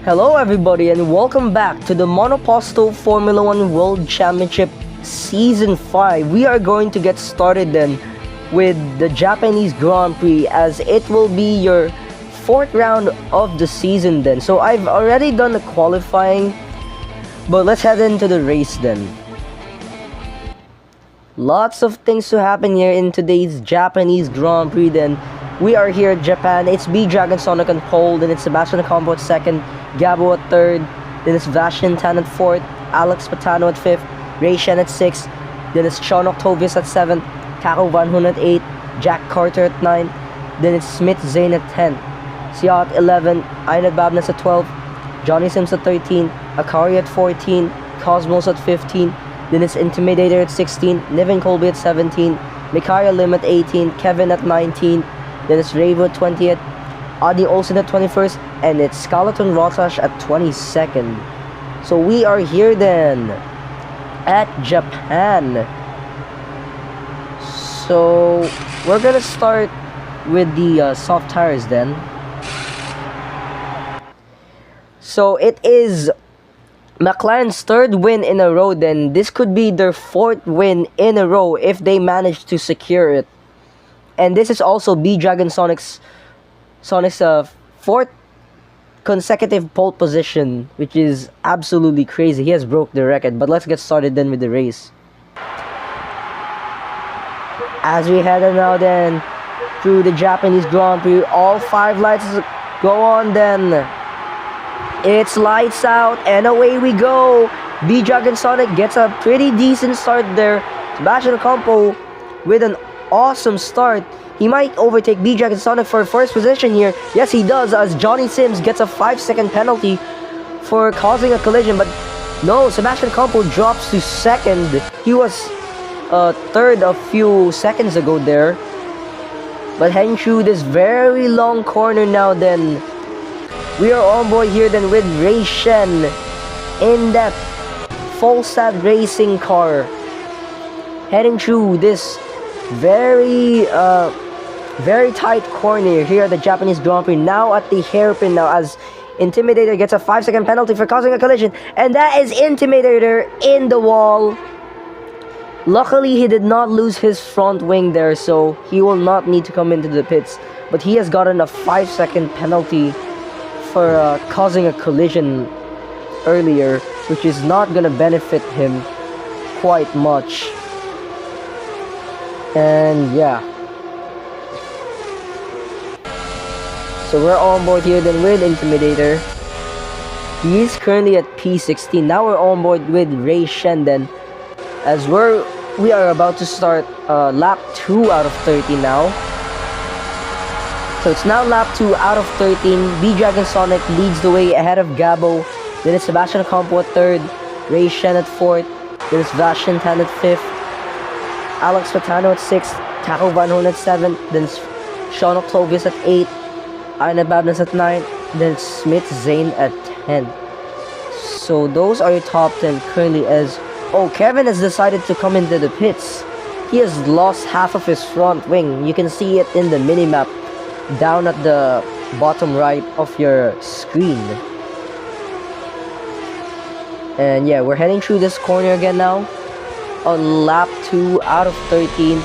Hello everybody and welcome back to the Monoposto Formula 1 World Championship Season 5. We are going to get started then with the Japanese Grand Prix as it will be your fourth round of the season then. So I've already done the qualifying, but let's head into the race then. Lots of things to happen here in today's Japanese Grand Prix then. We are here at Japan. It's B-Dragon Sonic on pole, then it's Sebastian Ocampo at second, Gabo at third, then it's Vashin Tan at fourth, Alex Patano at fifth, Ray Shen at sixth, then it's Sean Octavius at seventh, Kako Van Hoon at eighth, Jack Carter at ninth, then it's Smith Zane at 10th, Sia at 11, Einad Babnas at 12, Johnny Sims at 13, Akari at 14, Cosmos at 15, then it's Intimidator at 16, Niven Colby at 17, Micaiah Lim at 18, Kevin at 19, then it's Ravo at 20th, Adi Olsen at 21st, and it's Skeleton Rotash at 22nd. So we are here then at Japan. So we're gonna start with the soft tires then. So it is McLaren's third win in a row then. This could be their fourth win in a row if they manage to secure it. And this is also B-Dragon Sonic's fourth consecutive pole position, which is absolutely crazy. He has broke the record. But let's get started then with the race. As we head now then through the Japanese Grand Prix, all 5 lights go on then. It's lights out and away we go. B-Dragon Sonic gets a pretty decent start there. Sebastian Ocampo with an awesome start. He might overtake B-Dragon Sonic for first position here. Yes, he does, as Johnny Sims gets a 5-second penalty for causing a collision. But no, Sebastian Ocampo drops to second. He was third a few seconds ago there. But heading through this very long corner now then. We are on board here then with Ray Shen in that Volstad racing car. Heading through this very tight corner here at the Japanese Grand Prix. Now at the hairpin now as Intimidator gets a 5-second penalty for causing a collision. And that is Intimidator in the wall. Luckily, he did not lose his front wing there, so he will not need to come into the pits. But he has gotten a 5-second penalty for causing a collision earlier, which is not going to benefit him quite much. And yeah, so we're on board here then with Intimidator. He is currently at P16. Now we're on board with Ray Shen then, as we are about to start lap 2 out of 13 now. So it's now lap 2 out of 13. B-Dragon Sonic leads the way ahead of Gabo. Then it's Sebastian Ocampo at 3rd, Ray Shen at 4th, then it's Vashin Tan at 5th, Alex Patano at 6th, Kako Van Hoon at 7th, then Sean Octavius at 8th, Einad Babnas at 9th, then Smith Zane at 10th. So those are your top 10 currently as... Oh, Kevin has decided to come into the pits. He has lost half of his front wing. You can see it in the minimap down at the bottom right of your screen. And yeah, we're heading through this corner again now on lap 2 out of 13.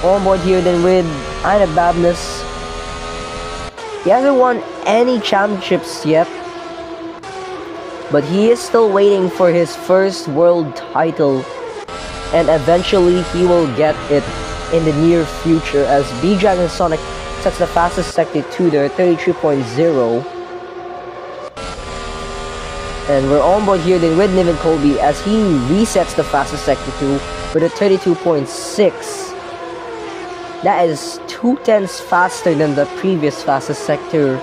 On board here then with Einad Babnas. He hasn't won any championships yet, but he is still waiting for his first world title, and eventually he will get it in the near future as B-Dragon Sonic sets the fastest sector 2 there, 33.0. And we're on board here then with Niven Colby as he resets the fastest sector 2 with a 32.6. That is 2/10 faster than the previous fastest sector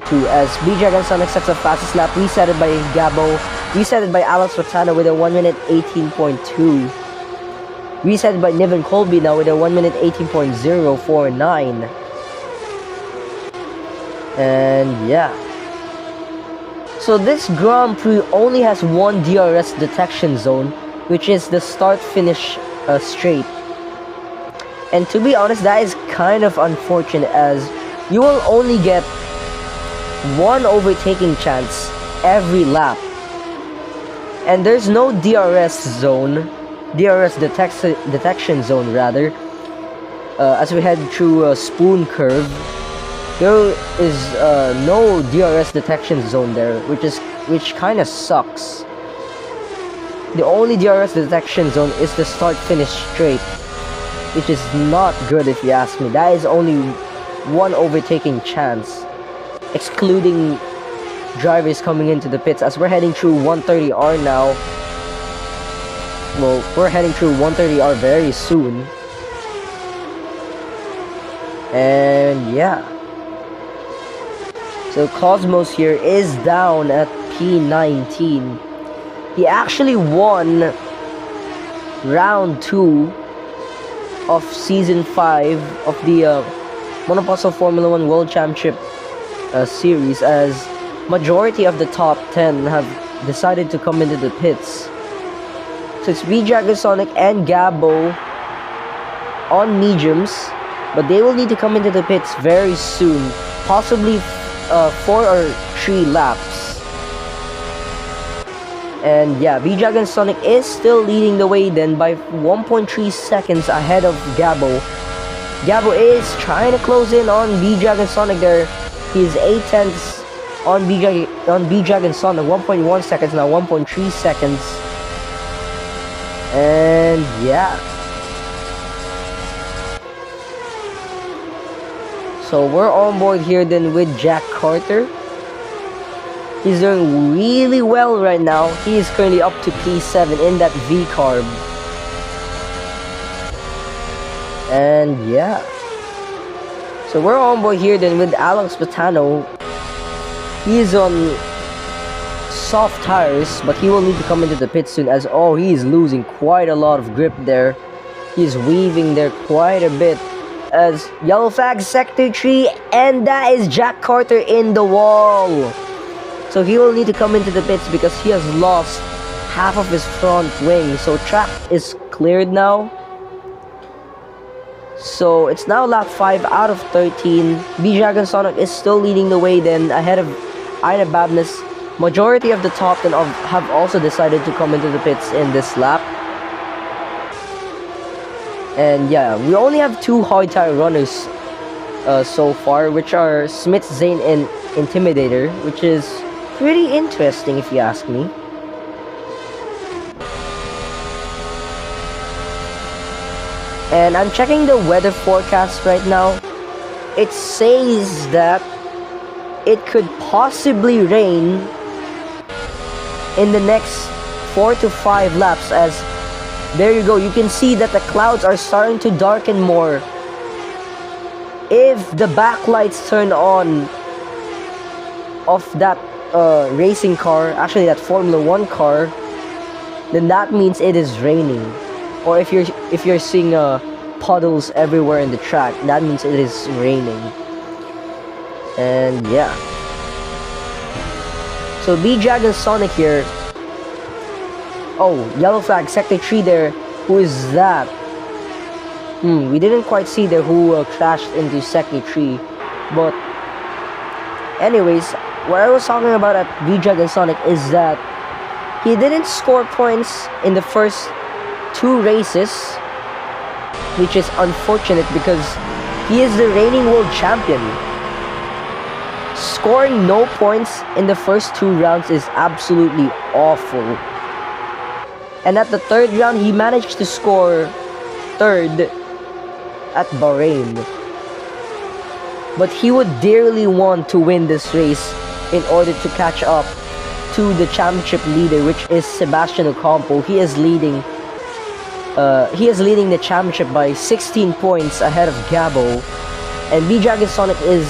2 as B-Dragon Sonic sets the fastest lap, resetted by Gabo, resetted by Alex Rotana with a 1 minute 18.2. Resetted by Niven Colby now with a 1 minute 18.049. And yeah. So this Grand Prix only has one DRS detection zone, which is the start-finish straight. And to be honest, that is kind of unfortunate as you will only get one overtaking chance every lap. And there's no DRS detection zone rather. As we head through a spoon curve, there is no DRS detection zone there, which kind of sucks. The only DRS detection zone is the start-finish straight, which is not good if you ask me. That is only one overtaking chance, excluding drivers coming into the pits. As we're heading through 130R now. Well, we're heading through 130R very soon. And yeah. So Cosmos here is down at P19. He actually won round 2 of season 5 of the Monoposto Formula 1 World Championship series, as majority of the top 10 have decided to come into the pits. So it's V-Dragon Sonic and Gabo on mediums, but they will need to come into the pits very soon, possibly 4 or 3 laps. And yeah, V-Dragon Sonic is still leading the way then by 1.3 seconds ahead of Gabo. Gabo is trying to close in on V-Dragon Sonic there. He's 8 tenths on V-Dragon Sonic, 1.1 seconds now, 1.3 seconds. And yeah. So we're on board here then with Jack Carter. He's doing really well right now. He is currently up to P7 in that V-carb. And yeah. So we're on board here then with Alex Patano. He's on soft tires, but he will need to come into the pit soon, as he's losing quite a lot of grip there. He's weaving there quite a bit. As yellow flag sector 3, and that is Jack Carter in the wall. So he will need to come into the pits because he has lost half of his front wing. So track is cleared now. So it's now lap 5 out of 13. V-Dragon Sonic is still leading the way then ahead of Ina Babness. Majority of the top 10 have also decided to come into the pits in this lap. And yeah, we only have 2 hard tire runners so far, which are Smith, Zane, and Intimidator, which is pretty interesting if you ask me. And I'm checking the weather forecast right now. It says that it could possibly rain in the next 4 to 5 laps, as there you go, you can see that the clouds are starting to darken more. If the backlights turn on of that racing car, actually that Formula 1 car, then that means it is raining. Or if you're seeing puddles everywhere in the track, that means it is raining. And yeah. So V-Dragon Sonic here. Oh, yellow flag, sector 3 there. Who is that? We didn't quite see there who crashed into sector 3. But anyways, what I was talking about at V-Dragon Sonic is that he didn't score points in the first 2 races, which is unfortunate because he is the reigning world champion. Scoring no points in the first 2 rounds is absolutely awful. And at the 3rd round, he managed to score 3rd at Bahrain. But he would dearly want to win this race in order to catch up to the championship leader, which is Sebastian Ocampo. He is leading the championship by 16 points ahead of Gabo. And V-Dragon Sonic is,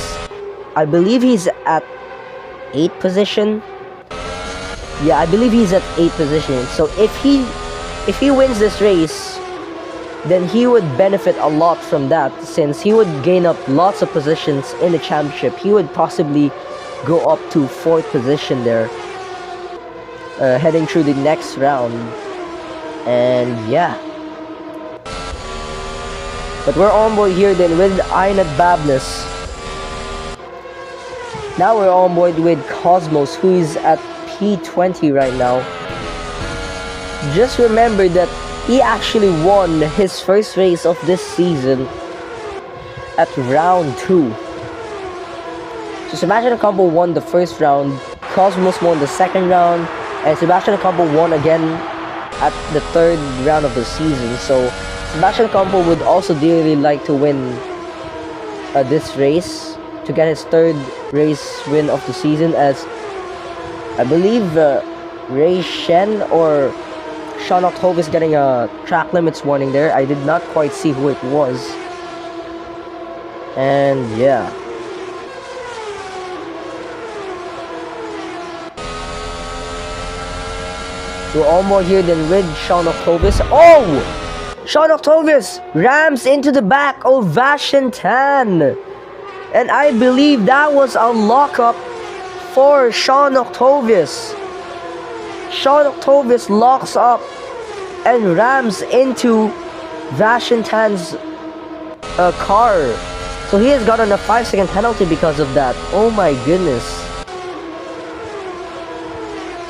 I believe he's at 8th position. Yeah, I believe he's at 8th position. So if he wins this race, then he would benefit a lot from that, since he would gain up lots of positions in the championship. He would possibly go up to 4th position there, heading through the next round. And yeah. But we're on board here then with Ina Babness. Now we're on board with Cosmos, who is at P20 right now. Just remember that he actually won his first race of this season at round 2. So Sebastian Ocampo won the first round, Cosmos won the second round, and Sebastian Ocampo won again at the third round of the season. So Sebastian Ocampo would also dearly like to win this race to get his third race win of the season, as I believe Ray Shen or Sean October is getting a track limits warning there. I did not quite see who it was. And yeah. We're on board here then with Sean October. Oh! Sean October rams into the back of Vashan Tan. And I believe that was a lockup for Sean October. Sean October locks up and rams into Vashan Tan's car. So he has gotten a 5-second penalty because of that. Oh my goodness.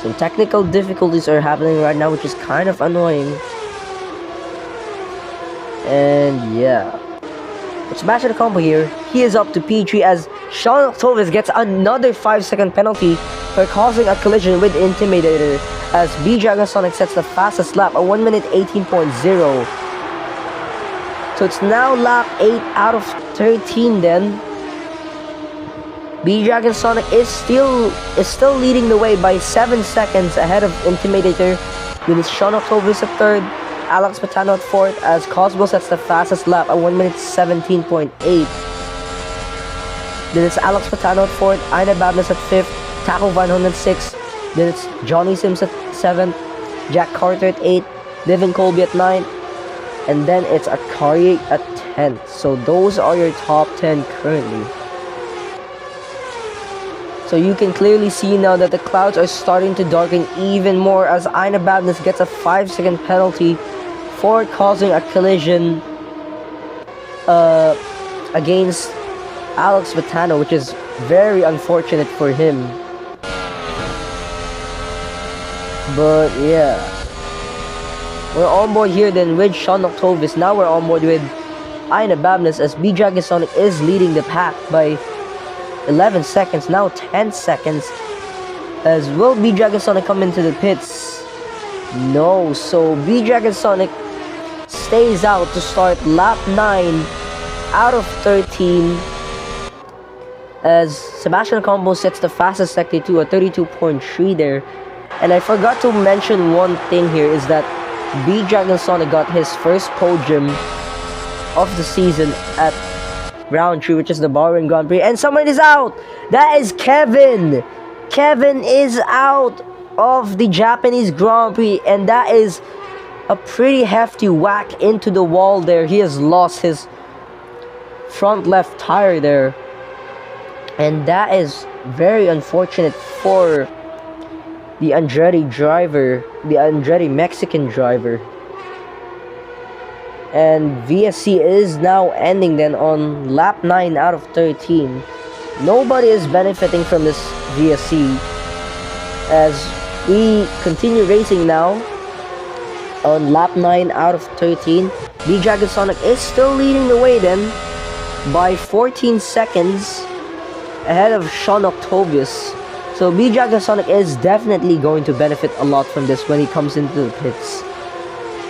Some technical difficulties are happening right now, which is kind of annoying. And yeah. But Sebastian Ocampo here, he is up to P3 as Sean October gets another 5-second penalty for causing a collision with Intimidator, as B-Dragon Sonic sets the fastest lap at 1 minute 18.0. So it's now lap 8 out of 13 then. B-Dragon Sonic is still leading the way by 7 seconds ahead of Intimidator, with Sean October at third, Alex Patano at fourth, as Cosmo sets the fastest lap at 1 minute 17.8. Then it's Alex Patano at fourth, Ina Babness at fifth, Taco Van Hoon at sixth, then it's Johnny Sims at seventh, Jack Carter at eighth, Devin Colby at ninth, and then it's Akari at 10th. So those are your top 10 currently. So you can clearly see now that the clouds are starting to darken even more, as Ina Babness gets a 5-second penalty for causing a collision against Alex Vitano, which is very unfortunate for him. But yeah, we're on board here then with Sean October. Now we're on board with Ina Babness, as B-Dragon Sonic is leading the pack by 11 seconds, now 10 seconds. As will B-Dragon Sonic come into the pits? No, so B-Dragon Sonic stays out to start lap 9 out of 13, as Sebastian Ocampo sets the fastest sector to a 32.3 there. And I forgot to mention one thing here, is that B-Dragon Sonic got his first podium of the season at round 3, which is the Bahrain Grand Prix, and someone is out. That is Kevin. Kevin is out of the Japanese Grand Prix, and that is a pretty hefty whack into the wall there. He has lost his front left tire there, and that is very unfortunate for the Andretti driver, the Andretti Mexican driver. And VSC is now ending then on lap 9 out of 13. Nobody is benefiting from this VSC, as we continue racing now on lap 9 out of 13. B-Dragon Sonic is still leading the way then by 14 seconds ahead of Sean Octovius. So B-Dragon Sonic is definitely going to benefit a lot from this when he comes into the pits.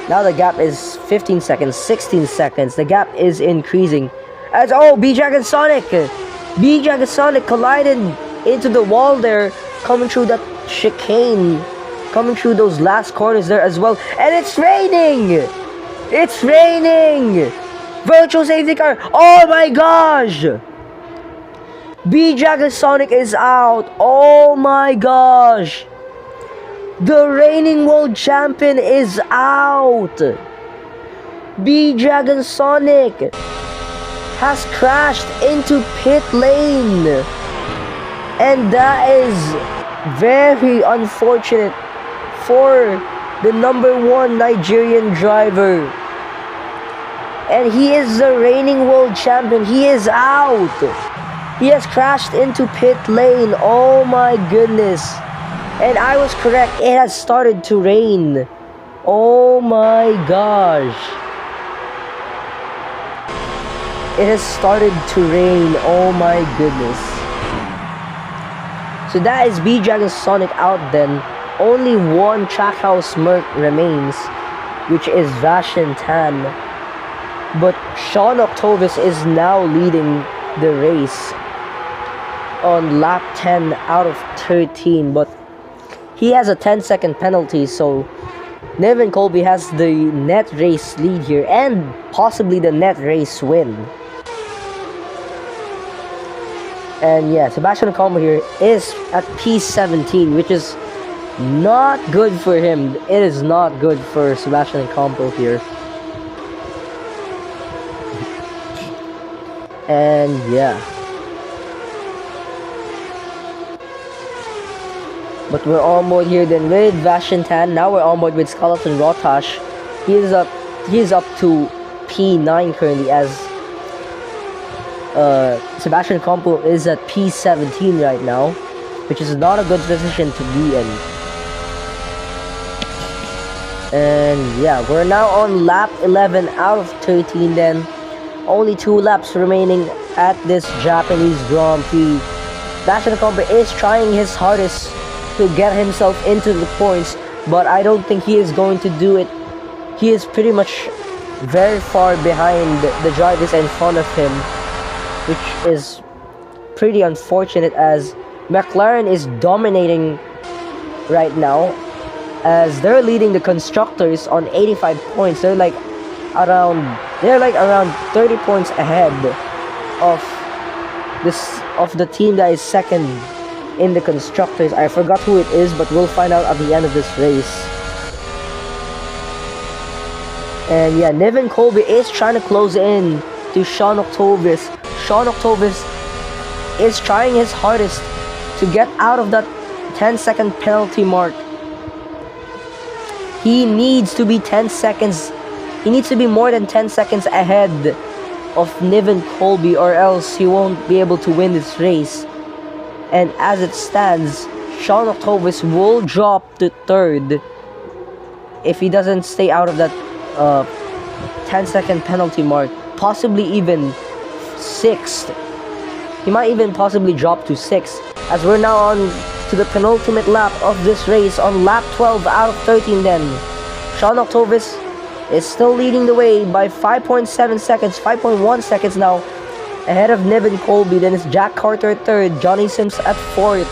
Now the gap is 15 seconds, 16 seconds. The gap is increasing. As B-Dragon Sonic collided into the wall there, coming through that chicane, coming through those last corners there as well. And it's raining! It's raining! Virtual safety car. Oh my gosh! B-Dragon Sonic is out. Oh my gosh! The reigning world champion is out. B-Dragon Sonic has crashed into pit lane, and that is very unfortunate for the #1 Nigerian driver. And he is the reigning world champion. He is out. He has crashed into pit lane. Oh my goodness. And I was correct. It has started to rain. Oh my gosh. It has started to rain. Oh my goodness. So that is B-Dragon Sonic out then. Only one Trackhouse Merc remains, which is Vashin Tan. But Sean Octovis is now leading the race on lap 10 out of 13. But he has a 10-second penalty, so Nevin Colby has the net race lead here and possibly the net race win. And yeah, Sebastian Ocampo here is at P17, which is not good for him. It is not good for Sebastian Ocampo here. And yeah. But we're on board here then with Vashintan. Now we're on board with Skeleton Rotash. He is up to P9 currently, as Sebastian Ocampo is at P17 right now, which is not a good position to be in. And yeah, we're now on lap 11 out of 13 then. Only 2 laps remaining at this Japanese Grand Prix. Sebastian Ocampo is trying his hardest to get himself into the points, but I don't think he is going to do it. He is pretty much very far behind the drivers in front of him, which is pretty unfortunate, as McLaren is dominating right now, as they're leading the constructors on 85 points. They're like around 30 points ahead of the team that is second in the constructors. I forgot who it is, but we'll find out at the end of this race. And yeah, Nevin Colby is trying to close in to Sean Octovis. Sean Octovis is trying his hardest to get out of that 10-second penalty mark. He needs to be 10 seconds. He needs to be more than 10 seconds ahead of Nevin Colby, or else he won't be able to win this race. And as it stands, Sean Octovis will drop to 3rd if he doesn't stay out of that 10-second penalty mark. Possibly even 6th. He might even possibly drop to 6th, as we're now on to the penultimate lap of this race on lap 12 out of 13 then. Sean Octovis is still leading the way by 5.7 seconds, 5.1 seconds now, ahead of Nevin Colby. Then it's Jack Carter at 3rd, Johnny Sims at 4th,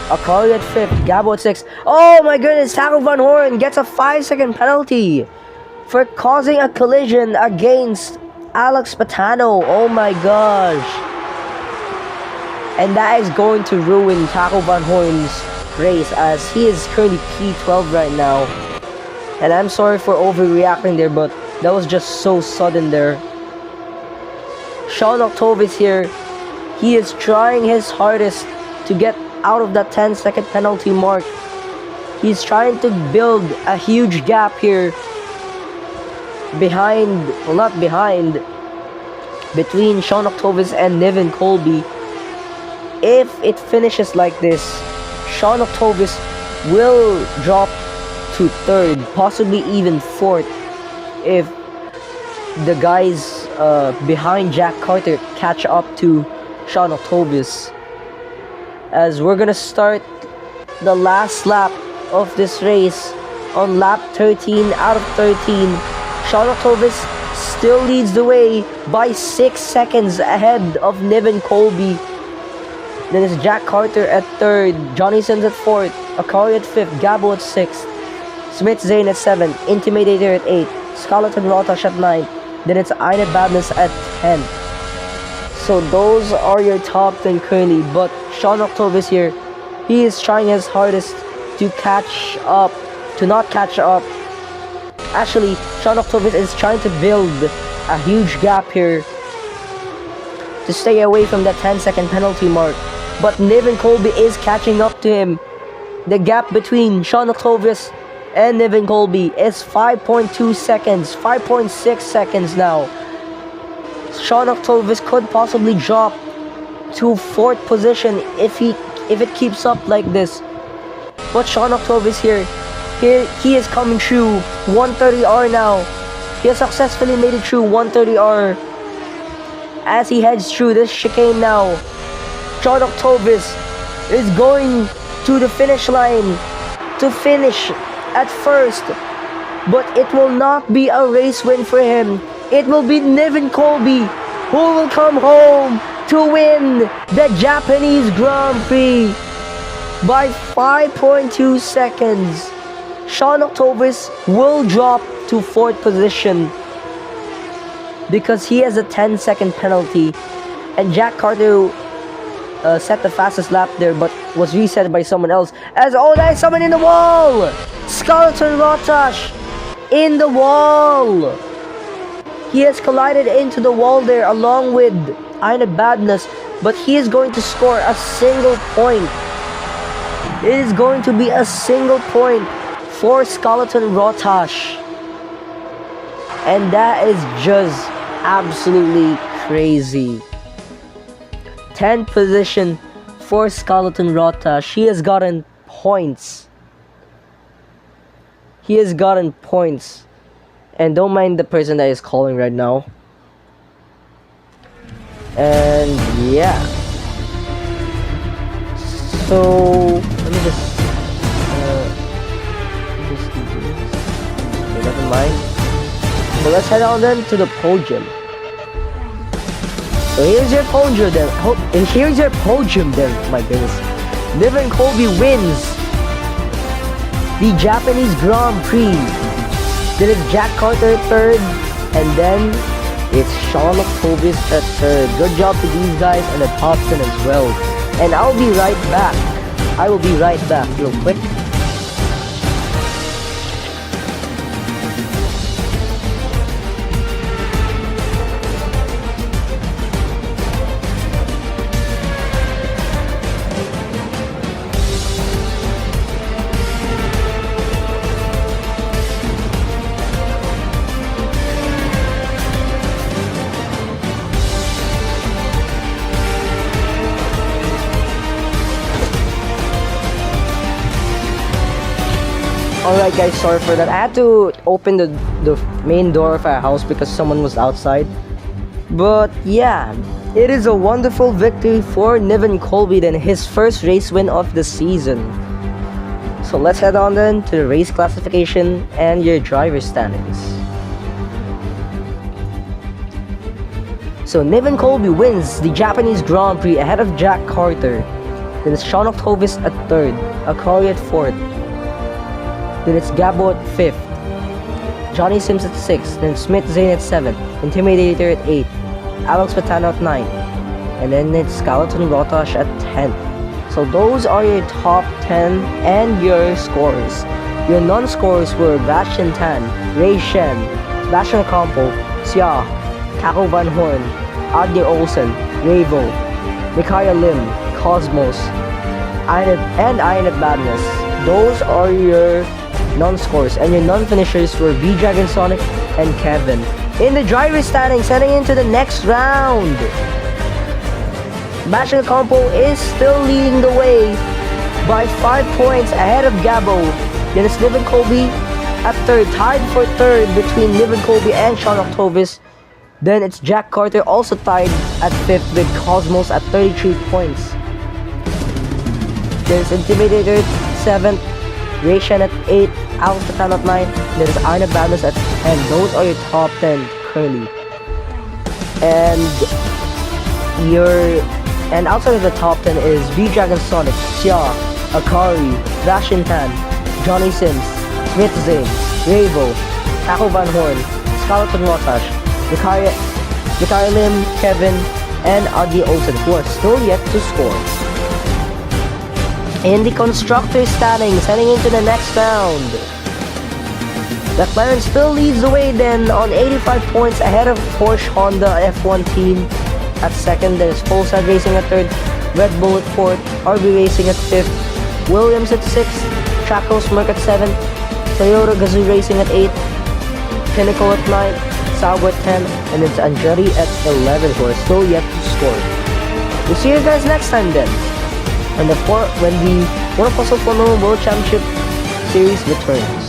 Akari at 5th, Gabo at 6th. Oh my goodness, Taco Van Horn gets a 5-second penalty for causing a collision against Alex Patano. Oh my gosh. And that is going to ruin Taco Van Horn's race, as he is currently P12 right now. And I'm sorry for overreacting there, but that was just so sudden there. Sean Octovis here, he is trying his hardest to get out of that 10-second penalty mark. He's trying to build a huge gap here between Sean Octovis and Nevin Colby. If it finishes like this, Sean Octovis will drop to 3rd, possibly even 4th, if the guys behind Jack Carter catch up to Sean Octovis. As we're gonna start the last lap of this race on lap 13 out of 13. Sean Octovis still leads the way by 6 seconds ahead of Nevin Colby. Then it's Jack Carter at 3rd, Johnny Sims at 4th, Akari at 5th, Gabo at 6th, Smith Zane at 7th, Intimidator at 8th, Skeleton Rotash at 9th, then it's Aina Badness at 10th. So those are your top 10 currently, but Sean Octovis here, he is trying his hardest to not catch up. Actually, Sean Octovis is trying to build a huge gap here to stay away from that 10-second penalty mark. But Nevin Colby is catching up to him. The gap between Sean Octovis and Nevin Colby is 5.2 seconds, 5.6 seconds now. Sean Octovis could possibly drop to 4th position if it keeps up like this. But Sean Octovis here he is coming through 130R now. He has successfully made it through 130R as he heads through this chicane now. Sean Octovis is going to the finish line to finish at first, but it will not be a race win for him. It will be Niven Colby who will come home to win the Japanese Grand Prix by 5.2 seconds. Sean Octovis will drop to 4th position because he has a 10-second penalty, and Jack Carter set the fastest lap there but was reset by someone else. As there's someone in the wall! Skeleton Rotash in the wall! He has collided into the wall there along with Aina Badness, but he is going to score a single point. It is going to be a single point for Skeleton Rotash. And that is just absolutely crazy. 10th position for Skeleton Rotash. He has gotten points. He has gotten points. And don't mind the person that is calling right now. And yeah. So let me just do this. Okay, never mind. So let's head on then to the podium. So here's your podium then. And here's your podium then. My goodness. Niven Colby wins the Japanese Grand Prix. Then it's Jack Carter 3rd, and then it's Sean Octovis at 3rd. Good job to these guys and the top 10 as well. And I'll be right back. I will be right back real quick. Alright guys, sorry for that. I had to open the main door of our house because someone was outside. But yeah, it is a wonderful victory for Niven Colby, then his first race win of the season. So let's head on then to the race classification and your driver standings. So Niven Colby wins the Japanese Grand Prix ahead of Jack Carter. Then it's Sean Octovis at 3rd, Akari at 4th. Then it's Gabo at 5th, Johnny Sims at 6th, then Smith Zane at 7th, Intimidator at 8th, Alex Patano at 9th, and then it's Skeleton Rotash at 10th. So those are your top 10 and your scores. Your non-scores were Bastion Tan, Ray Shen, Sebastian Campo, Xia, Kako Van Horn, Adnir Olsen, Ravo, Mikaya Lim, Cosmos, and Ionet Badness. Those are your non-scores, and your non-finishers were V-Dragon Sonic and Kevin. In the driver standings, heading into the next round, Sebastian Campo is still leading the way by 5 points ahead of Gabo. Then it's Niven Colby at 3rd, tied for 3rd between Niven Colby and Sean Octovis. Then it's Jack Carter also tied at 5th with Cosmos at 33 points. Then it's Intimidator at 7th, Rayshan at 8, Alex Patano at 9, there is Arna Badness at 10. Those are your top 10 currently. And outside of the top 10 is V-Dragon Sonic, Xia, Akari, Bastion Tan, Johnny Sims, Smith Zane, Ravo, Kako Van Horn, Skeleton Rotash, Mikaya Lim, Kevin, and Adi Olsen, who are still yet to score. In the constructor standings, heading into the next round, McLaren still leads the way then on 85 points ahead of Porsche Honda F1 team at 2nd. There's Polestar Racing at 3rd, Red Bull at 4th, RB Racing at 5th, Williams at 6th, Trackhouse Merc at 7th, Toyota Gazoo Racing at 8th, Pinnacle at 9th, Sauber at 10, and it's Andretti at 11 who are still yet to score. We'll see you guys next time then. And when the Monoposto World Championship Series returns.